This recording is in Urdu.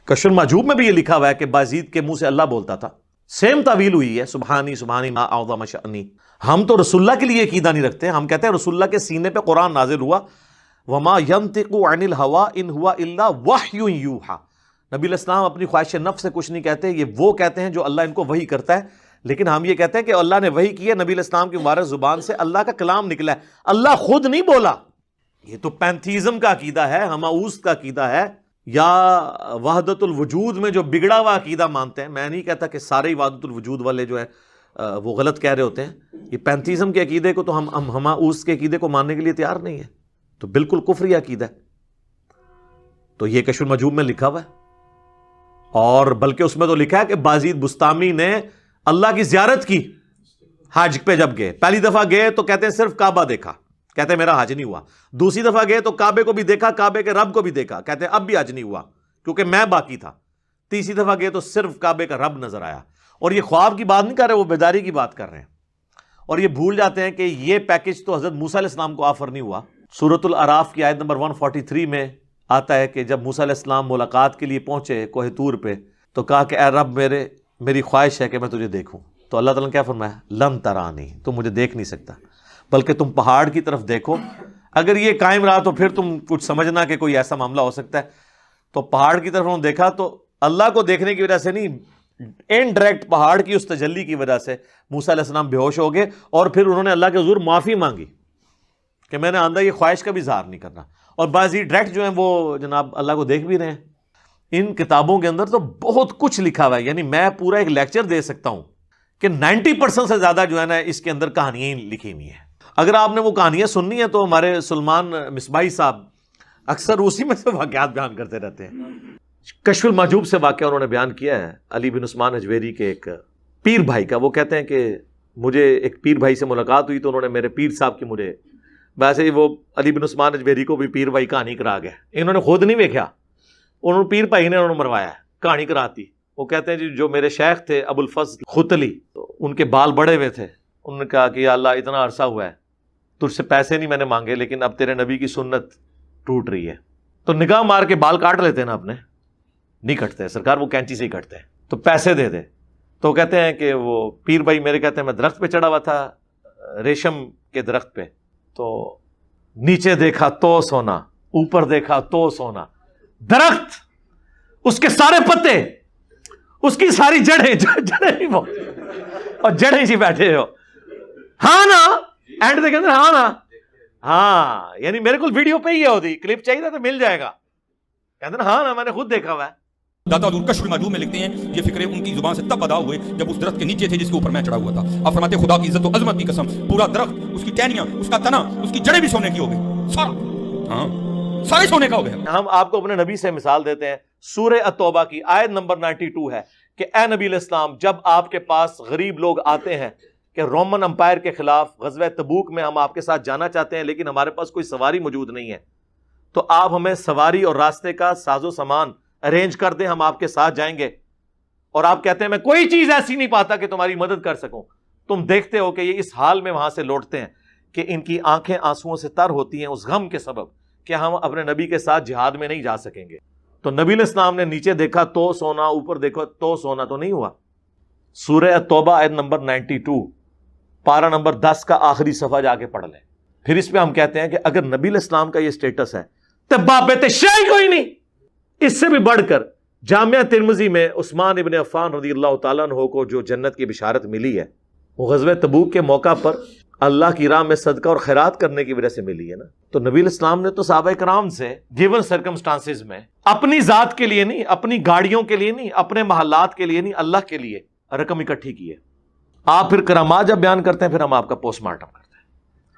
کشف المحجوب میں بھی یہ لکھا ہوا ہے کہ بازید کے منہ سے اللہ بولتا تھا. سیم تعویل ہوئی ہے سبحانی سبحانی ما اعظم شأنی. ہم تو رسول اللہ کے لیے عقیدہ نہیں رکھتے، ہم کہتے ہیں رسول اللہ کے سینے پہ قرآن نازل ہوا. وما ينطق عن الهوى ان هو الا وحی یوحى. نبی علیہ السلام اپنی خواہش نفس سے کچھ نہیں کہتے، یہ وہ کہتے ہیں جو اللہ ان کو وحی کرتا ہے. لیکن ہم یہ کہتے ہیں کہ اللہ نے وحی کی ہے، نبی علیہ السلام کی مبارک زبان سے اللہ کا کلام نکلا ہے، اللہ خود نہیں بولا. یہ تو پینتھیزم کا عقیدہ ہے، ہماؤس کا عقیدہ ہے، یا وحدت الوجود میں جو بگڑا ہوا عقیدہ مانتے ہیں. میں نہیں کہتا کہ سارے وحدت الوجود والے جو ہے وہ غلط کہہ رہے ہوتے ہیں. یہ پینتھیزم کے عقیدے کو تو ہم ہماؤس کے عقیدے کو ماننے کے لیے تیار نہیں ہے، تو بالکل کفری عقیدہ ہے. تو یہ کشف المحجوب میں لکھا ہوا ہے، اور بلکہ اس میں تو لکھا ہے کہ بازید بستامی نے اللہ کی زیارت کی حج پہ. جب گئے پہلی دفعہ گئے تو کہتے ہیں صرف کعبہ دیکھا، کہتے ہیں میرا حج نہیں ہوا. دوسری دفعہ گئے تو کعبے کو بھی دیکھا، کعبے کے رب کو بھی دیکھا، کہتے ہیں اب بھی حج نہیں ہوا کیونکہ میں باقی تھا. تیسری دفعہ گئے تو صرف کعبے کا رب نظر آیا. اور یہ خواب کی بات نہیں کر رہے، وہ بیداری کی بات کر رہے ہیں. اور یہ بھول جاتے ہیں کہ یہ پیکج تو حضرت موسیٰ علیہ السلام کو آفر نہیں ہوا. سورۃ الاعراف کی آیت نمبر 143 میں آتا ہے کہ جب موسیٰ علیہ السلام ملاقات کے لیے پہنچے کوہ طور پہ تو کہا کہ اے رب میری خواہش ہے کہ میں تجھے دیکھوں. تو اللہ تعالیٰ نے کیا فرمایا؟ لن ترانی، تم مجھے دیکھ نہیں سکتا، بلکہ تم پہاڑ کی طرف دیکھو. اگر یہ قائم رہا تو پھر تم کچھ سمجھنا کہ کوئی ایسا معاملہ ہو سکتا ہے. تو پہاڑ کی طرف انہوں نے دیکھا تو اللہ کو دیکھنے کی وجہ سے نہیں، انڈائریکٹ پہاڑ کی اس تجلی کی وجہ سے موسیٰ علیہ السلام بے ہوش ہو گئے. اور پھر انہوں نے اللہ کے حضور معافی مانگی کہ میں نے آندہ یہ خواہش کا بھی اظہار نہیں کرنا. اور بعضی ڈائریکٹ جو ہیں وہ جناب اللہ کو دیکھ بھی رہے ہیں. ان کتابوں کے اندر تو بہت کچھ لکھا ہوا ہے، یعنی میں پورا ایک لیکچر دے سکتا ہوں کہ 90% سے زیادہ جو ہے نا اس کے اندر کہانیاں ہی لکھی ہوئی ہیں. اگر آپ نے وہ کہانیاں سننی ہیں تو ہمارے سلمان مصباحی صاحب اکثر اسی میں سے واقعات بیان کرتے رہتے ہیں. کشف المحجوب سے واقعہ انہوں نے بیان کیا ہے علی بن عثمان اجویری کے ایک پیر بھائی کا. وہ کہتے ہیں کہ مجھے ایک پیر بھائی سے ملاقات ہوئی تو انہوں نے میرے پیر صاحب کی مجھے، ویسے ہی وہ علی بن عثمان اجویری کو بھی پیر بھائی کہانی کرا گئے. انہوں نے خود نہیں دیکھا، انہوں نے پیر بھائی نے انہوں نے مروایا کہانی کراتی. وہ کہتے ہیں جی جو میرے شیخ تھے ابو الفضل ختلی، تو ان کے بال بڑے ہوئے تھے. انہوں نے کہا کہ یا اللہ اتنا عرصہ ہوا ہے تجھ سے پیسے نہیں میں نے مانگے، لیکن اب تیرے نبی کی سنت ٹوٹ رہی ہے تو نگاہ مار کے بال کاٹ لیتے ہیں نا اپنے. نہیں کٹتے سرکار، وہ کینچی سے ہی کٹتے ہیں، تو پیسے دے دے. تو کہتے ہیں کہ وہ پیر بھائی میرے کہتے ہیں میں درخت پہ چڑھا ہوا تھا، ریشم کے درخت پہ، تو نیچے دیکھا تو سونا، اوپر دیکھا تو سونا. درخت، اس کے سارے پتے، اس کی ساری جڑیں ہی وہ، اور جڑیں ہی بیٹھے ہو. ہاں نا، اینڈ دے کہتے ہیں ہاں نا، ہاں یعنی میرے کو ویڈیو پہ ہی ہوتی، کلپ چاہیے تھا تو مل جائے گا. کہتے ہیں ہاں نا میں نے خود دیکھا ہوا ہے. داتا حضور کشف المحجوب میں لکھتے ہیں یہ فکرے ان کی زبان سے تب ادا ہوئے جب اس درخت کے نیچے تھے جس کے اوپر میں چڑھا ہوا تھا. آپ فرماتے خدا کی عزت و عظمت کی قسم پورا درخت، اس کی ٹہنیاں، اس کا تنا، اس کی جڑیں بھی سونے کی ہو گئی، سارا، ہاں سارے سونے کا ہو گیا. ہم آپ کو اپنے نبی سے مثال دیتے ہیں. سورہ التوبہ کی آیت نمبر 92 ہے کہ اے نبی علیہ السلام جب آپ کے پاس غریب لوگ آتے ہیں کہ رومن امپائر کے خلاف غزوہ تبوک میں ہم آپ کے ساتھ جانا چاہتے ہیں لیکن ہمارے پاس کوئی سواری موجود نہیں ہے، تو آپ ہمیں سواری اور راستے کا ساز و سامان ارینج کر دیں، ہم آپ کے ساتھ جائیں گے. اور آپ کہتے ہیں میں کوئی چیز ایسی نہیں پاتا کہ تمہاری مدد کر سکوں. تم دیکھتے ہو کہ یہ اس حال میں وہاں سے لوٹتے ہیں کہ ان کی آنکھیں آنسوؤں سے تر ہوتی ہیں اس غم کے سبب کہ ہم اپنے نبی کے ساتھ جہاد میں نہیں جا سکیں گے. تو نبی علیہ السلام نے نیچے دیکھا تو سونا، اوپر دیکھو تو سونا، تو نہیں ہوا. سورہ التوبہ آیت نمبر 92 پارہ نمبر 10 کا آخری صفحہ جا کے پڑھ لیں. پھر اس پہ ہم کہتے ہیں کہ اگر نبی علیہ السلام کا یہ سٹیٹس ہے تو بابت شیء کوئی نہیں. اس سے بھی بڑھ کر جامعہ ترمذی میں عثمان ابن عفان رضی اللہ تعالیٰ عنہ کو جو جنت کی بشارت ملی ہے وہ غزوہ تبوک کے موقع پر اللہ کی راہ میں صدقہ اور خیرات کرنے کی وجہ سے ملی ہے نا. تو نبی علیہ السلام نے تو صحابہ کرام سے گیون سرکمسٹانسز میں اپنی ذات کے لیے نہیں، اپنی گاڑیوں کے لیے نہیں، اپنے محلات کے لیے نہیں، اللہ کے لیے رقم اکٹھی کی ہے. آپ پھر کرامات جب بیان کرتے ہیں پھر ہم آپ کا پوسٹ مارٹم کرتے ہیں.